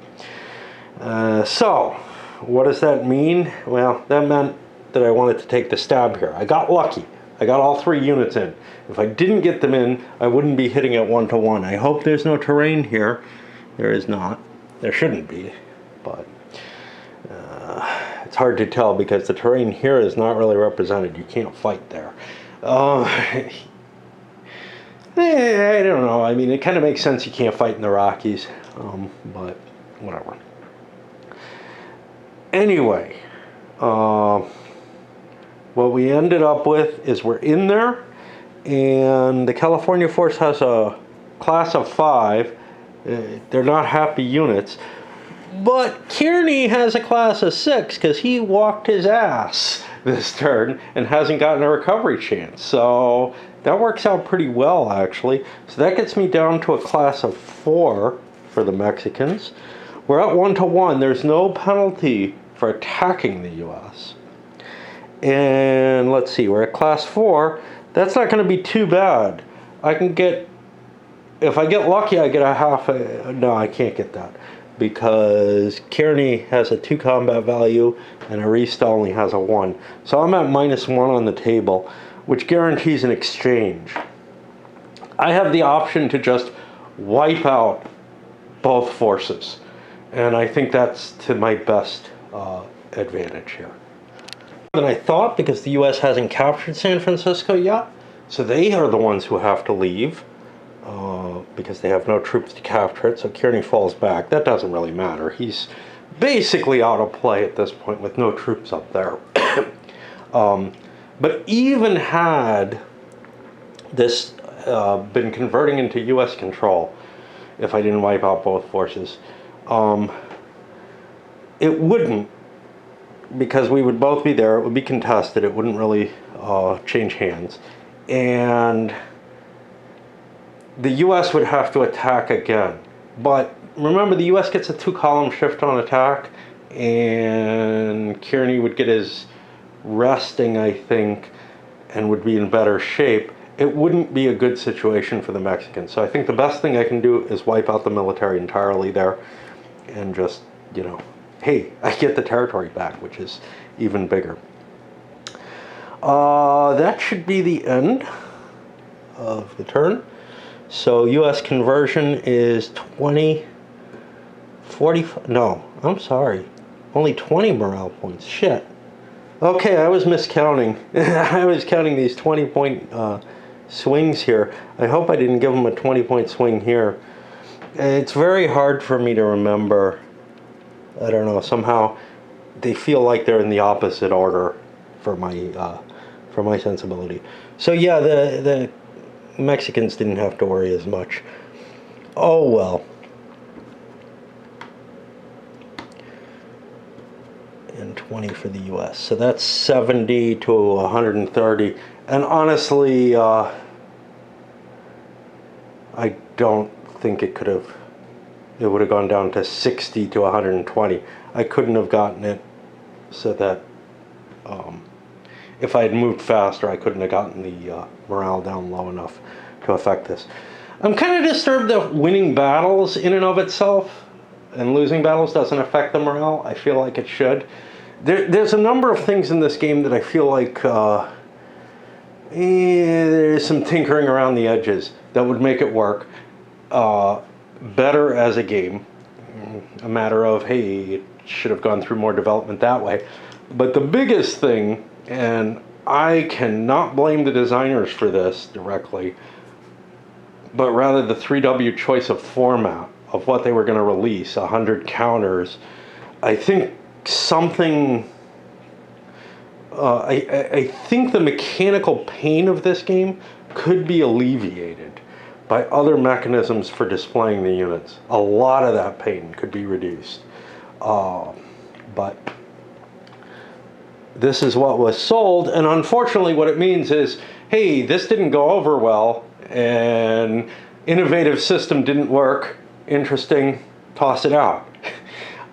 So, what does that mean? Well, that meant that I wanted to take the stab here. I got lucky. I got all 3 units in. If I didn't get them in, I wouldn't be hitting it 1-to-1. I hope there's no terrain here. There is not. There shouldn't be, but it's hard to tell because the terrain here is not really represented. You can't fight there. I don't know. I mean, it kind of makes sense you can't fight in the Rockies, but whatever. Anyway, what we ended up with is we're in there, and the California Force has a class of 5. They're not happy units, but Kearney has a class of 6 because he walked his ass this turn and hasn't gotten a recovery chance. So that works out pretty well, actually. So that gets me down to a class of 4 for the Mexicans. We're at 1-to-1. There's no penalty for attacking the U.S. And let's see, we're at class 4. That's not going to be too bad. I can get, if I get lucky, I get a half. No, I can't get that because Kearney has a 2 combat value and Arista only has a 1. So I'm at -1 on the table, which guarantees an exchange. I have the option to just wipe out both forces, and I think that's to my best advantage here. Than I thought, because the U.S. hasn't captured San Francisco yet, so they are the ones who have to leave because they have no troops to capture it. So Kearney falls back. That doesn't really matter. He's basically out of play at this point with no troops up there. But even had this been converting into U.S. control, if I didn't wipe out both forces, it wouldn't, because we would both be there. It would be contested. It wouldn't really change hands. And the U.S. would have to attack again. But remember, the U.S. gets a 2-column shift on attack, and Kearney would get his resting, I think, and would be in better shape. It wouldn't be a good situation for the Mexicans. So I think the best thing I can do is wipe out the military entirely there and just, you know, hey, I get the territory back, which is even bigger. That should be the end of the turn. So U.S. conversion is 20, 40, no, I'm sorry, only 20 morale points, shit. Okay, I was miscounting. I was counting these 20-point swings here. I hope I didn't give them a 20-point swing here. It's very hard for me to remember. I don't know, somehow they feel like they're in the opposite order for my sensibility. So yeah, the Mexicans didn't have to worry as much. Oh well. And 20 for the U.S. So that's 70 to 130. And honestly, I don't think it would have gone down to 60 to 120. I couldn't have gotten it so that if I had moved faster, I couldn't have gotten the morale down low enough to affect this. I'm kind of disturbed that winning battles in and of itself and losing battles doesn't affect the morale. I feel like it should. There's a number of things in this game that I feel like there's some tinkering around the edges that would make it work better as a game. A matter of, hey, it should have gone through more development that way. But the biggest thing, and I cannot blame the designers for this directly, but rather the 3W choice of format of what they were going to release, 100 counters. I think something, I think the mechanical pain of this game could be alleviated by other mechanisms for displaying the units. A lot of that pain could be reduced. But this is what was sold, and unfortunately what it means is, hey, this didn't go over well, and innovative system didn't work, interesting, toss it out.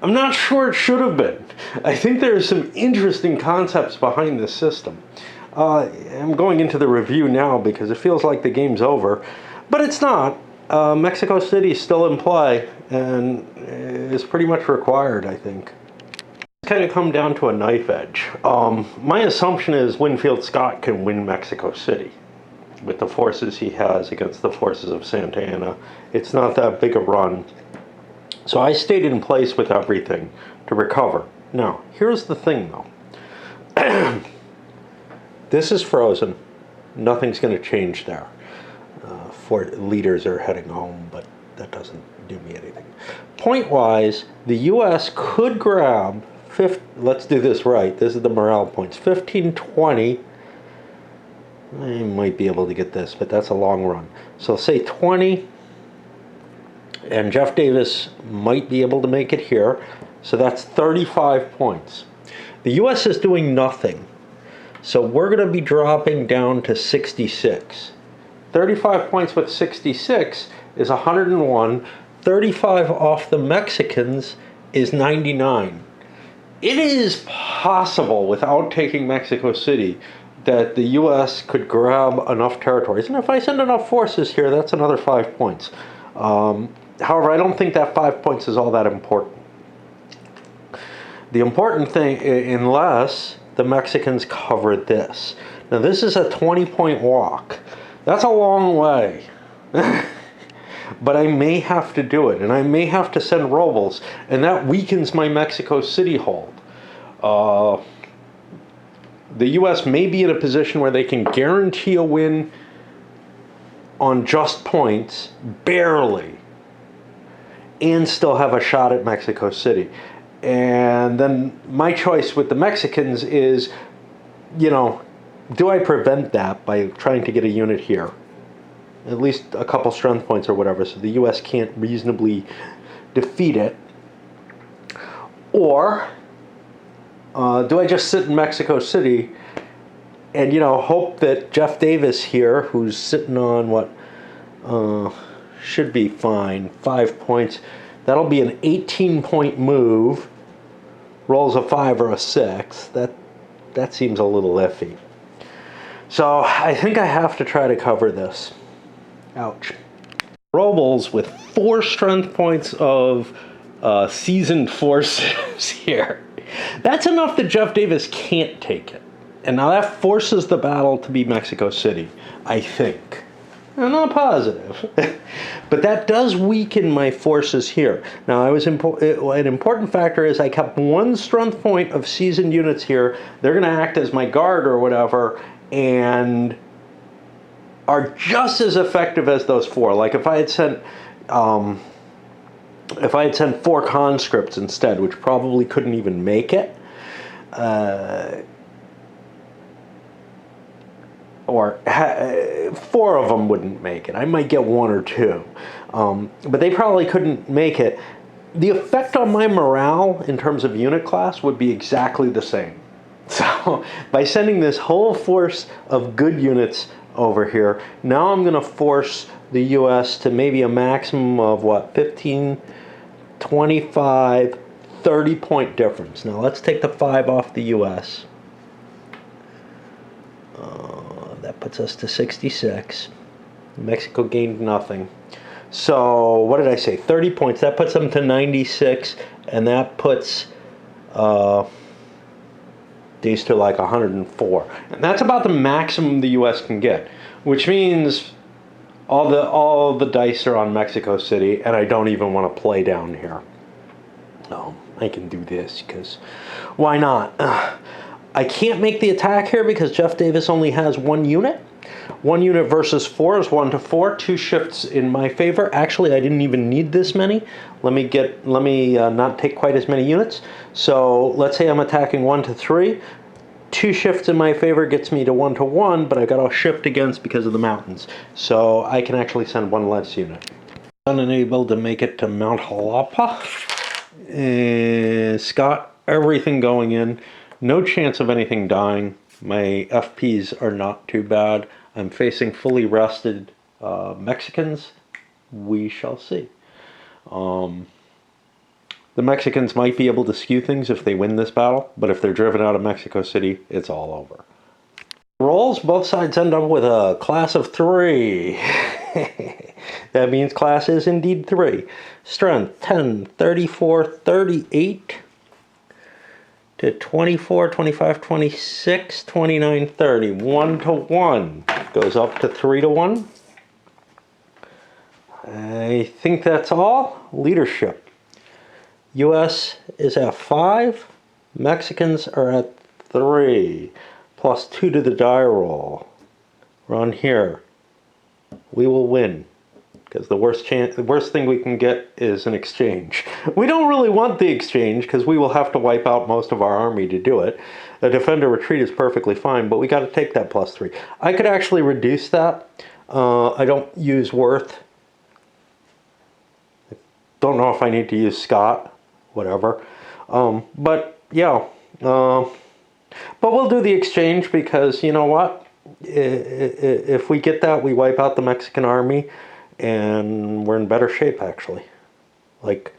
I'm not sure it should have been. I think there's some interesting concepts behind this system. I'm going into the review now because it feels like the game's over, but it's not. Mexico City is still in play and is pretty much required, I think. It's kind of come down to a knife edge. My assumption is Winfield Scott can win Mexico City with the forces he has against the forces of Santa Anna. It's not that big a run. So I stayed in place with everything to recover. Now, here's the thing though. This is frozen. Nothing's going to change there. For leaders are heading home, but that doesn't do me anything. Point-wise, the U.S. could grab, let's do this right. This is the morale points. 15, 20. I might be able to get this, but that's a long run. So say 20, and Jeff Davis might be able to make it here. So that's 35 points. The U.S. is doing nothing. So we're going to be dropping down to 66. 35 points with 66 is 101. 35 off the Mexicans is 99. It is possible, without taking Mexico City, that the U.S. could grab enough territories. And if I send enough forces here, that's another 5 points. However, I don't think that 5 points is all that important. The important thing, unless the Mexicans cover this. Now, this is a 20-point walk. That's a long way. But I may have to do it, and I may have to send Robles, and that weakens my Mexico City hold. The U.S. may be in a position where they can guarantee a win on just points, barely, and still have a shot at Mexico City. And then my choice with the Mexicans is, you know, do I prevent that by trying to get a unit here? At least a couple strength points or whatever, so the U.S. can't reasonably defeat it. Or do I just sit in Mexico City and, you know, hope that Jeff Davis here, who's sitting on what should be fine, 5 points, that'll be an 18-point move, rolls a 5 or a 6. That seems a little iffy. So I think I have to try to cover this. Ouch. Robles with 4 strength points of seasoned forces here. That's enough that Jeff Davis can't take it. And now that forces the battle to be Mexico City, I think. I'm not positive. But that does weaken my forces here. Now, an important factor is I kept 1 strength point of seasoned units here. They're going to act as my guard or whatever, and are just as effective as those 4. Like if I had sent 4 conscripts instead, which probably couldn't even make it, or 4 of them wouldn't make it. I might get 1 or 2, but they probably couldn't make it. The effect on my morale in terms of unit class would be exactly the same. So by sending this whole force of good units over here, now I'm going to force the U.S. to maybe a maximum of what, 15, 25, 30-point difference. Now let's take the 5 off the U.S. That puts us to 66. Mexico gained nothing. So what did I say? 30 points. That puts them to 96, and that puts these to like 104. And that's about the maximum the U.S. can get, which means all the dice are on Mexico City, and I don't even want to play down here. No, I can do this because why not? I can't make the attack here because Jeff Davis only has 1 unit. 1 unit versus 4 is 1 to 4. 2 shifts in my favor. Actually, I didn't even need this many. Let me not take quite as many units. So let's say I'm attacking 1 to 3. 2 shifts in my favor gets me to 1 to 1, but I got a shift against because of the mountains. So I can actually send 1 less unit. Unable to make it to Mount Jalapa. Scott, everything going in. No chance of anything dying. My FPs are not too bad. I'm facing fully rested Mexicans. We shall see. The Mexicans might be able to skew things if they win this battle, but if they're driven out of Mexico City, it's all over. rolls, both sides end up with a class of 3. That means class is indeed 3. Strength 10, 34, 38 to 24, 25, 26, 29, 30. 1 to 1 goes up to 3 to 1. I think that's all. Leadership. US is at 5. Mexicans are at 3. Plus 2 to the die roll. We're on here. We will win. Because the worst thing we can get is an exchange. We don't really want the exchange because we will have to wipe out most of our army to do it. A defender retreat is perfectly fine, but we got to take that plus 3. I could actually reduce that. I don't use Worth. Don't know if I need to use Scott. Whatever. But yeah. But we'll do the exchange because you know what? If we get that, we wipe out the Mexican army. And we're in better shape, actually. Like,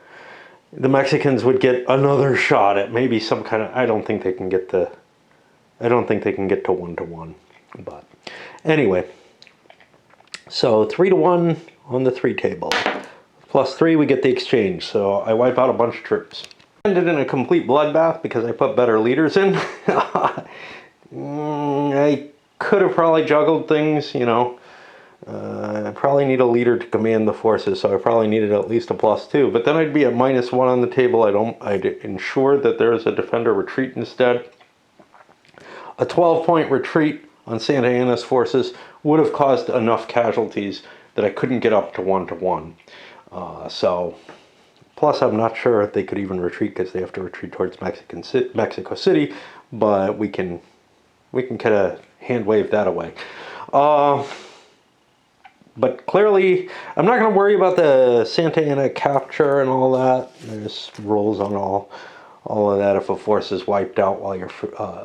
the Mexicans would get another shot at maybe some kind of... I don't think they can get to 1 to 1. But anyway. So 3 to 1 on the 3 table. Plus 3, we get the exchange. So I wipe out a bunch of troops. Ended in a complete bloodbath because I put better leaders in. I could have probably juggled things, you know. I probably need a leader to command the forces, so I probably needed at least a plus 2. But then I'd be at -1 on the table. I'd ensure that there's a defender retreat instead. A 12-point retreat on Santa Anna's forces would have caused enough casualties that I couldn't get up to 1 to 1. So, plus I'm not sure if they could even retreat because they have to retreat towards Mexico City. But we can kind of hand wave that away. But clearly, I'm not going to worry about the Santa Anna capture and all that. There's rules on all of that if a force is wiped out while you're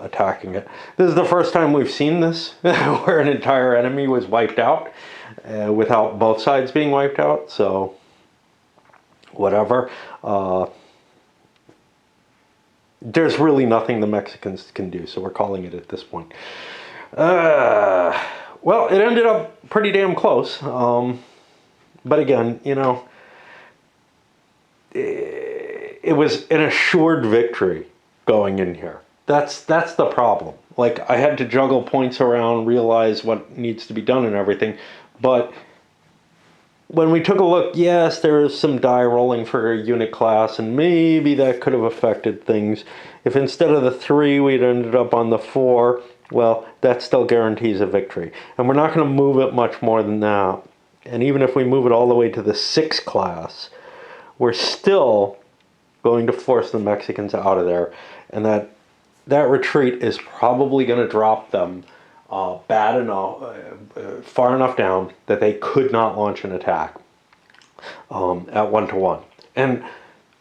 attacking it. This is the first time we've seen this, where an entire enemy was wiped out without both sides being wiped out. So, whatever. There's really nothing the Mexicans can do, so we're calling it at this point. Well, it ended up pretty damn close. But again, you know, it was an assured victory going in here. That's the problem. Like, I had to juggle points around, realize what needs to be done and everything. But when we took a look, yes, there was some die rolling for a unit class, and maybe that could have affected things. If instead of the 3, we'd ended up on the 4, well, that still guarantees a victory. And we're not going to move it much more than that. And even if we move it all the way to the 6 class, we're still going to force the Mexicans out of there. And that retreat is probably going to drop them bad enough, far enough down that they could not launch an attack at 1 to 1. And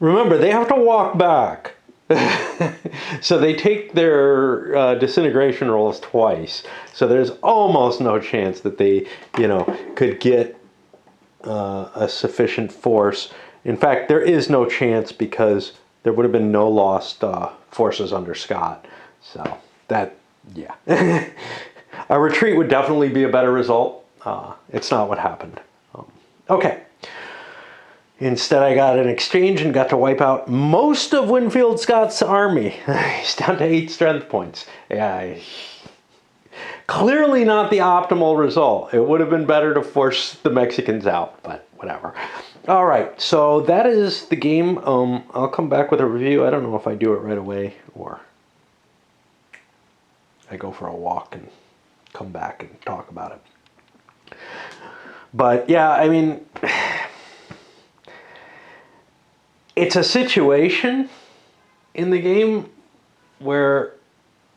remember, they have to walk back. So they take their disintegration rolls twice. So there's almost no chance that they, you know, could get a sufficient force. In fact, there is no chance because there would have been no lost forces under Scott. So that, yeah. A retreat would definitely be a better result. It's not what happened. Okay. Instead, I got an exchange and got to wipe out most of Winfield Scott's army. He's down to 8 strength points. Yeah, clearly not the optimal result. It would have been better to force the Mexicans out, but whatever. All right, so that is the game. I'll come back with a review. I don't know if I do it right away or I go for a walk and come back and talk about it. But yeah, I mean, it's a situation in the game where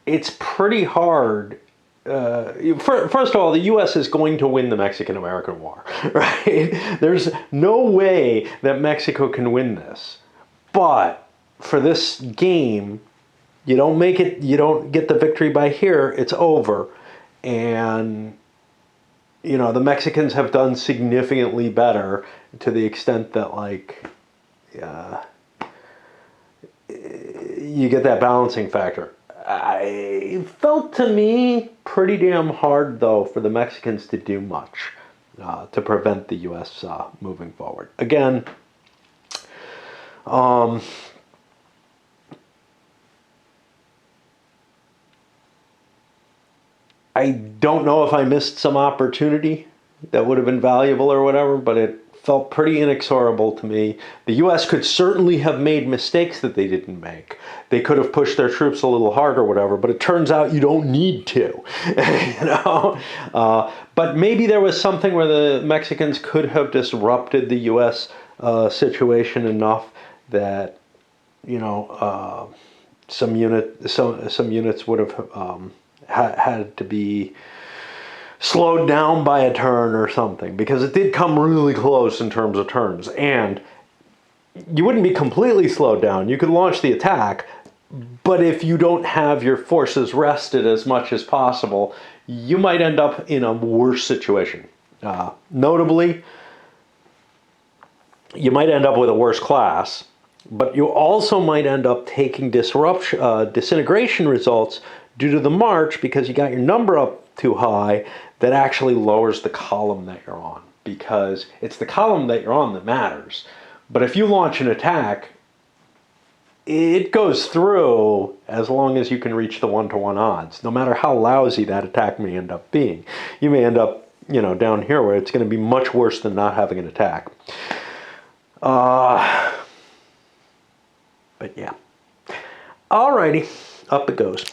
it's pretty hard. First of all, the U.S. is going to win the Mexican-American War, right? There's no way that Mexico can win this. But for this game, you don't make it, you don't get the victory by here, it's over. And, you know, the Mexicans have done significantly better to the extent that, like, you get that balancing factor. I felt to me pretty damn hard, though, for the Mexicans to do much to prevent the U.S. Moving forward. Again, I don't know if I missed some opportunity that would have been valuable or whatever, but it felt pretty inexorable to me. The U.S. could certainly have made mistakes that they didn't make. They could have pushed their troops a little hard or whatever, but it turns out you don't need to, you know. But maybe there was something where the Mexicans could have disrupted the U.S. Situation enough that, you know, some units would have had to be slowed down by a turn or something, because it did come really close in terms of turns. And you wouldn't be completely slowed down. You could launch the attack, but if you don't have your forces rested as much as possible, you might end up in a worse situation. Notably, you might end up with a worse class, but you also might end up taking disintegration results due to the march, because you got your number up too high. That actually lowers the column that you're on, because it's the column that you're on that matters. But if you launch an attack, it goes through as long as you can reach the 1-to-1 odds, no matter how lousy that attack may end up being. You may end up, you know, down here where it's going to be much worse than not having an attack. But yeah. Alrighty, up it goes.